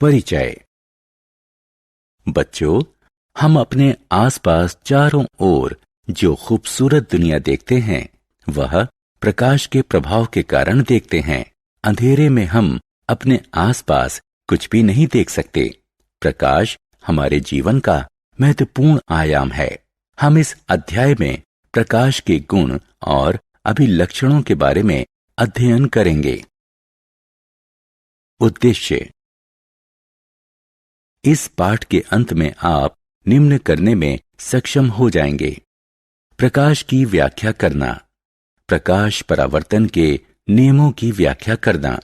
परिचय। बच्चों, हम अपने आसपास चारों ओर जो खूबसूरत दुनिया देखते हैं वह प्रकाश के प्रभाव के कारण देखते हैं। अंधेरे में हम अपने आसपास कुछ भी नहीं देख सकते। प्रकाश हमारे जीवन का महत्वपूर्ण आयाम है। हम इस अध्याय में प्रकाश के गुण और अभिलक्षणों के बारे में अध्ययन करेंगे। उद्देश्य। इस पाठ के अंत में आप निम्न करने में सक्षम हो जाएंगे: प्रकाश की व्याख्या करना, प्रकाश परावर्तन के नियमों की व्याख्या करना,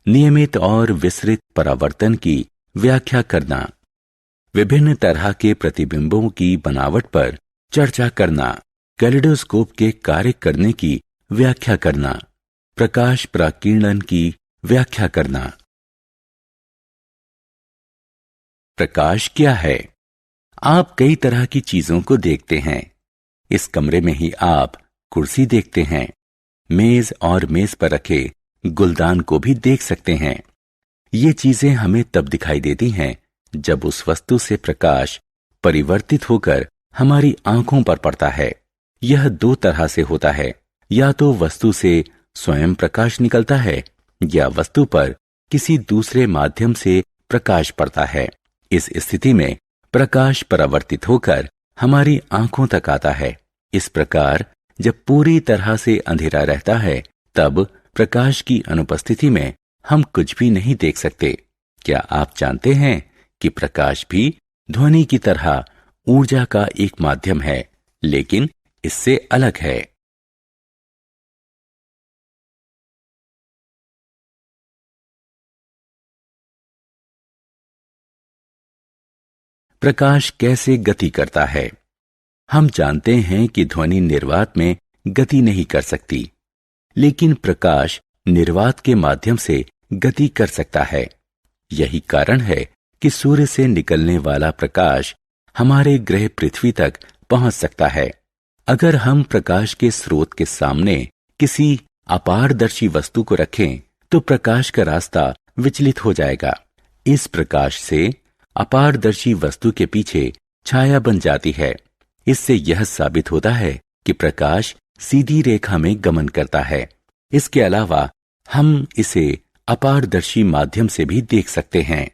नियमित और विसरित परावर्तन की व्याख्या करना, विभिन्न तरह के प्रतिबिंबों की बनावट पर चर्चा करना, कैलिडोस्कोप के कार्य करने की व्याख्या करना, प्रकाश पराकीर्णन की व्याख्या करना। प्रकाश क्या है? आप कई तरह की चीजों को देखते हैं। इस कमरे में ही आप कुर्सी देखते हैं, मेज और मेज पर रखे गुलदान को भी देख सकते हैं। ये चीजें हमें तब दिखाई देती हैं जब उस वस्तु से प्रकाश परिवर्तित होकर हमारी आंखों पर पड़ता है। यह दो तरह से होता है, या तो वस्तु से स्वयं प्रकाश निकलता है या वस्तु पर किसी दूसरे माध्यम से प्रकाश पड़ता है। इस स्थिति में प्रकाश परावर्तित होकर हमारी आंखों तक आता है। इस प्रकार जब पूरी तरह से अंधेरा रहता है तब प्रकाश की अनुपस्थिति में हम कुछ भी नहीं देख सकते। क्या आप जानते हैं कि प्रकाश भी ध्वनि की तरह ऊर्जा का एक माध्यम है, लेकिन इससे अलग है। प्रकाश कैसे गति करता है? हम जानते हैं कि ध्वनि निर्वात में गति नहीं कर सकती, लेकिन प्रकाश निर्वात के माध्यम से गति कर सकता है। यही कारण है कि सूर्य से निकलने वाला प्रकाश हमारे ग्रह पृथ्वी तक पहुंच सकता है। अगर हम प्रकाश के स्रोत के सामने किसी अपारदर्शी वस्तु को रखें तो प्रकाश का रास्ता विचलित हो जाएगा। इस प्रकाश से अपारदर्शी वस्तु के पीछे छाया बन जाती है। इससे यह साबित होता है कि प्रकाश सीधी रेखा में गमन करता है। इसके अलावा हम इसे अपारदर्शी माध्यम से भी देख सकते हैं।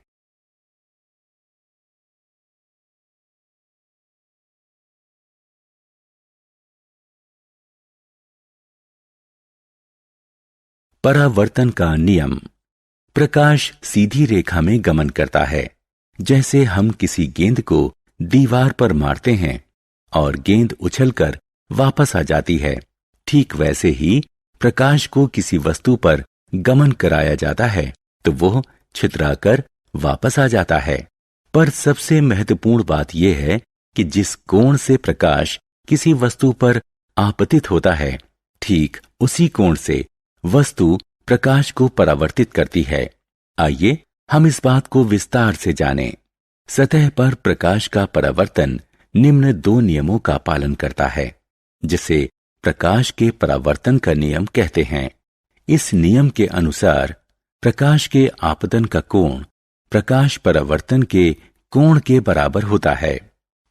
परावर्तन का नियम। प्रकाश सीधी रेखा में गमन करता है। जैसे हम किसी गेंद को दीवार पर मारते हैं और गेंद उछलकर वापस आ जाती है, ठीक वैसे ही प्रकाश को किसी वस्तु पर गमन कराया जाता है तो वह छितराकर वापस आ जाता है। पर सबसे महत्वपूर्ण बात यह है कि जिस कोण से प्रकाश किसी वस्तु पर आपतित होता है, ठीक उसी कोण से वस्तु प्रकाश को परावर्तित करती है। आइए हम इस बात को विस्तार से जानें। सतह पर प्रकाश का परावर्तन निम्न दो नियमों का पालन करता है, जिसे प्रकाश के परावर्तन का नियम कहते हैं। इस नियम के अनुसार प्रकाश के आपतन का कोण प्रकाश परावर्तन के कोण के बराबर होता है।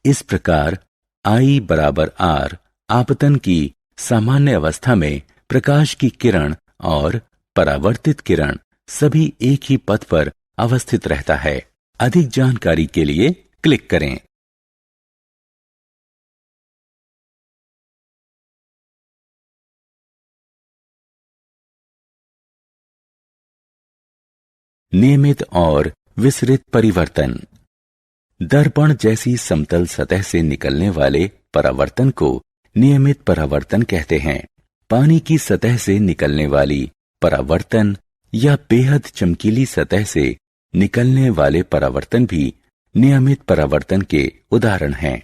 इस प्रकार I बराबर R आपतन की सामान्य अवस्था में प्रकाश की किरण और परावर्तित किरण सभी एक ही पथ पर अवस्थित रहता है। अधिक जानकारी के लिए क्लिक करें। नियमित और विसरित परिवर्तन। दर्पण जैसी समतल सतह से निकलने वाले परावर्तन को नियमित परावर्तन कहते हैं। पानी की सतह से निकलने वाली परावर्तन या बेहद चमकीली सतह से निकलने वाले परावर्तन भी नियमित परावर्तन के उदाहरण हैं।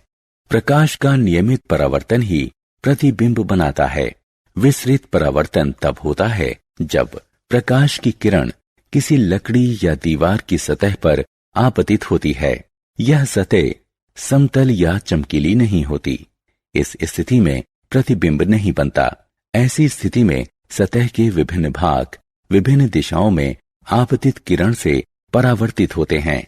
प्रकाश का नियमित परावर्तन ही प्रतिबिंब बनाता है। विसरित परावर्तन तब होता है जब प्रकाश की किरण किसी लकड़ी या दीवार की सतह पर आपतित होती है। यह सतह समतल या चमकीली नहीं होती। इस स्थिति में प्रतिबिंब नहीं बनता। ऐसी स्थिति में सतह के विभिन्न भाग विभिन्न दिशाओं में आपतित किरण से परावर्तित होते हैं।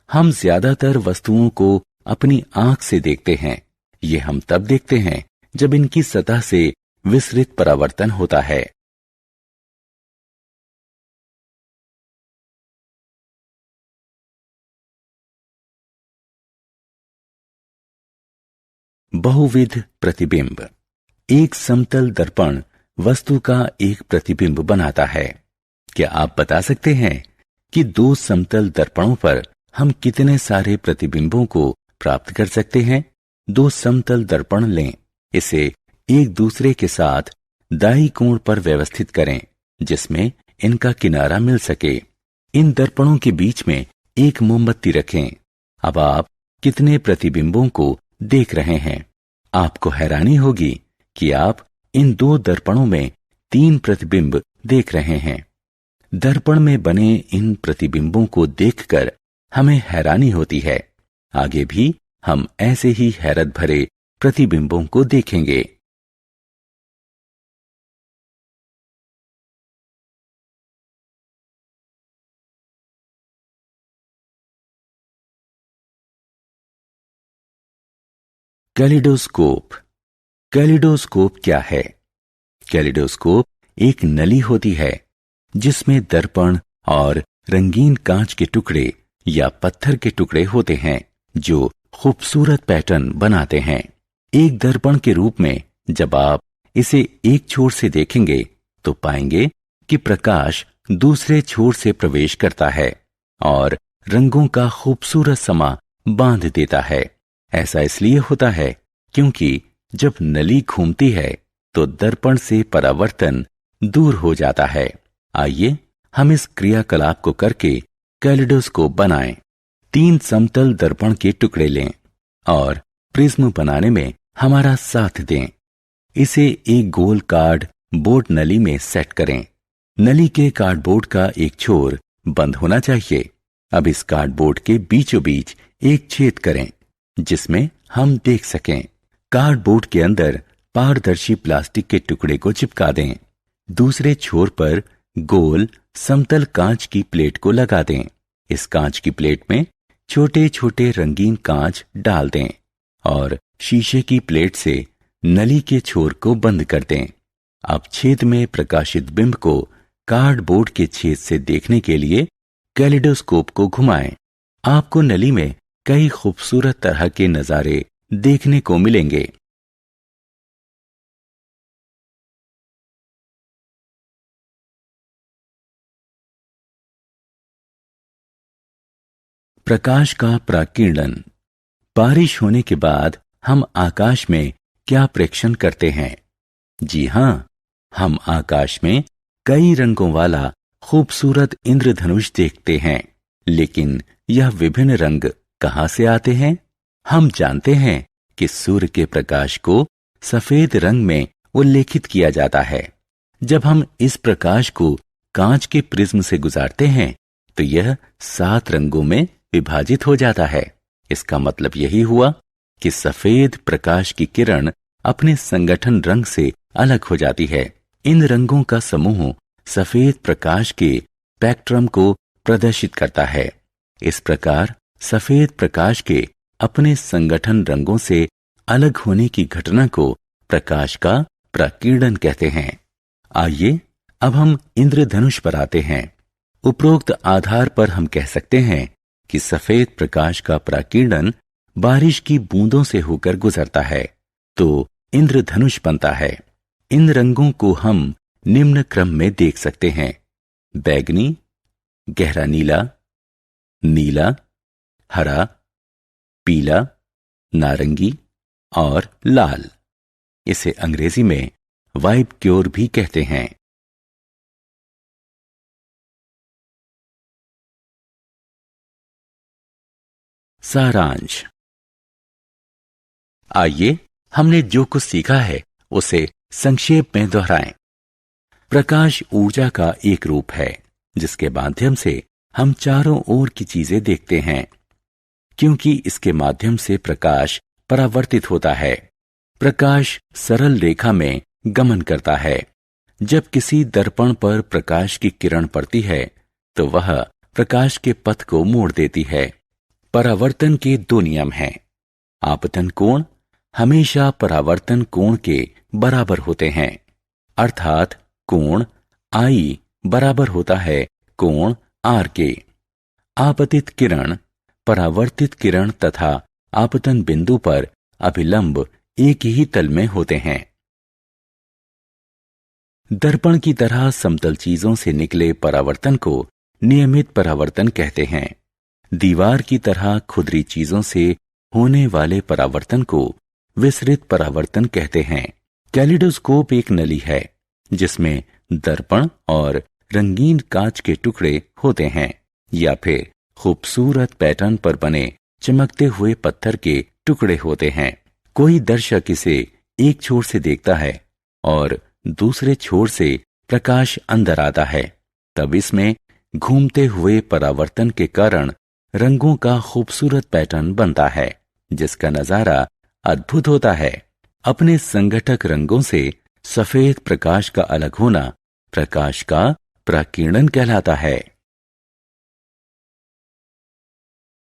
हम ज्यादातर वस्तुओं को अपनी आंख से देखते हैं। ये हम तब देखते हैं जब इनकी सतह से विसरित परावर्तन होता है। बहुविध प्रतिबिंब। एक समतल दर्पण वस्तु का एक प्रतिबिंब बनाता है। क्या आप बता सकते हैं कि दो समतल दर्पणों पर हम कितने सारे प्रतिबिंबों को प्राप्त कर सकते हैं? दो समतल दर्पण लें, इसे एक दूसरे के साथ दाईं कोण पर व्यवस्थित करें जिसमें इनका किनारा मिल सके। इन दर्पणों के बीच में एक मोमबत्ती रखें। अब आप कितने प्रतिबिंबों को देख रहे हैं? आपको हैरानी होगी कि आप इन दो दर्पणों में 3 प्रतिबिंब देख रहे हैं। दर्पण में बने इन प्रतिबिंबों को देखकर हमें हैरानी होती है। आगे भी हम ऐसे ही हैरत भरे प्रतिबिंबों को देखेंगे। कैलिडोस्कोप। कैलिडोस्कोप क्या है? कैलिडोस्कोप एक नली होती है जिसमें दर्पण और रंगीन कांच के टुकड़े या पत्थर के टुकड़े होते हैं जो खूबसूरत पैटर्न बनाते हैं। एक दर्पण के रूप में जब आप इसे एक छोर से देखेंगे तो पाएंगे कि प्रकाश दूसरे छोर से प्रवेश करता है और रंगों का खूबसूरत समा बांध देता है। ऐसा इसलिए होता है क्योंकि जब नली घूमती है तो दर्पण से परावर्तन दूर हो जाता है। आइए हम इस क्रियाकलाप को करके कैलिडोस्कोप बनाएं। 3 समतल दर्पण के टुकड़े लें और प्रिज्म बनाने में हमारा साथ दें। इसे एक गोल कार्ड बोर्ड नली में सेट करें। नली के कार्डबोर्ड का एक छोर बंद होना चाहिए। अब इस कार्डबोर्ड के बीचों बीच एक छेद करें जिसमें हम देख सकें। कार्डबोर्ड के अंदर पारदर्शी प्लास्टिक के टुकड़े को चिपका दें। दूसरे छोर पर गोल समतल कांच की प्लेट को लगा दें। इस कांच की प्लेट में छोटे छोटे रंगीन कांच डाल दें और शीशे की प्लेट से नली के छोर को बंद कर दें। अब छेद में प्रकाशित बिंब को कार्डबोर्ड के छेद से देखने के लिए कैलिडोस्कोप को घुमाएं। आपको नली में कई खूबसूरत तरह के नजारे देखने को मिलेंगे। प्रकाश का प्राकीर्णन। बारिश होने के बाद हम आकाश में क्या प्रेक्षण करते हैं? जी हां, हम आकाश में कई रंगों वाला खूबसूरत इंद्रधनुष देखते हैं। लेकिन यह विभिन्न रंग कहां से आते हैं? हम जानते हैं कि सूर्य के प्रकाश को सफेद रंग में उल्लेखित किया जाता है। जब हम इस प्रकाश को कांच के प्रिज्म से गुजारते हैं तो यह 7 रंगों में विभाजित हो जाता है। इसका मतलब यही हुआ कि सफेद प्रकाश की किरण अपने संगठन रंग से अलग हो जाती है। इन रंगों का समूह सफेद प्रकाश के स्पेक्ट्रम को प्रदर्शित करता है। इस प्रकार सफेद प्रकाश के अपने संगठन रंगों से अलग होने की घटना को प्रकाश का प्रकीर्णन कहते हैं। आइए अब हम इंद्रधनुष पर आते हैं। उपरोक्त आधार पर हम कह सकते हैं कि सफेद प्रकाश का प्रकीर्णन बारिश की बूंदों से होकर गुजरता है तो इंद्रधनुष बनता है। इन रंगों को हम निम्न क्रम में देख सकते हैं: बैगनी, गहरा नीला, नीला, हरा, पीला, नारंगी और लाल। इसे अंग्रेजी में वाइब क्योर भी कहते हैं। सारांश। आइए हमने जो कुछ सीखा है उसे संक्षेप में दोहराएं। प्रकाश ऊर्जा का एक रूप है जिसके माध्यम से हम चारों ओर की चीजें देखते हैं। क्योंकि इसके माध्यम से प्रकाश परावर्तित होता है, प्रकाश सरल रेखा में गमन करता है। जब किसी दर्पण पर प्रकाश की किरण पड़ती है तो वह प्रकाश के पथ को मोड़ देती है। परावर्तन के दो नियम हैं। आपतन कोण हमेशा परावर्तन कोण के बराबर होते हैं, अर्थात कोण I बराबर होता है कोण R के। आपतित किरण, परावर्तित किरण तथा आपतन बिंदु पर अभिलंब एक ही तल में होते हैं। दर्पण की तरह समतल चीजों से निकले परावर्तन को नियमित परावर्तन कहते हैं। दीवार की तरह खुरदरी चीजों से होने वाले परावर्तन को विसरित परावर्तन कहते हैं। कैलिडोस्कोप एक नली है जिसमें दर्पण और रंगीन कांच के टुकड़े होते हैं, या फिर खूबसूरत पैटर्न पर बने चमकते हुए पत्थर के टुकड़े होते हैं। कोई दर्शक इसे एक छोर से देखता है और दूसरे छोर से प्रकाश अंदर आता है, तब इसमें घूमते हुए परावर्तन के कारण रंगों का खूबसूरत पैटर्न बनता है, जिसका नजारा अद्भुत होता है। अपने संघटक रंगों से सफेद प्रकाश का अलग होना प्रकाश का प्रकीर्णन कहलाता है।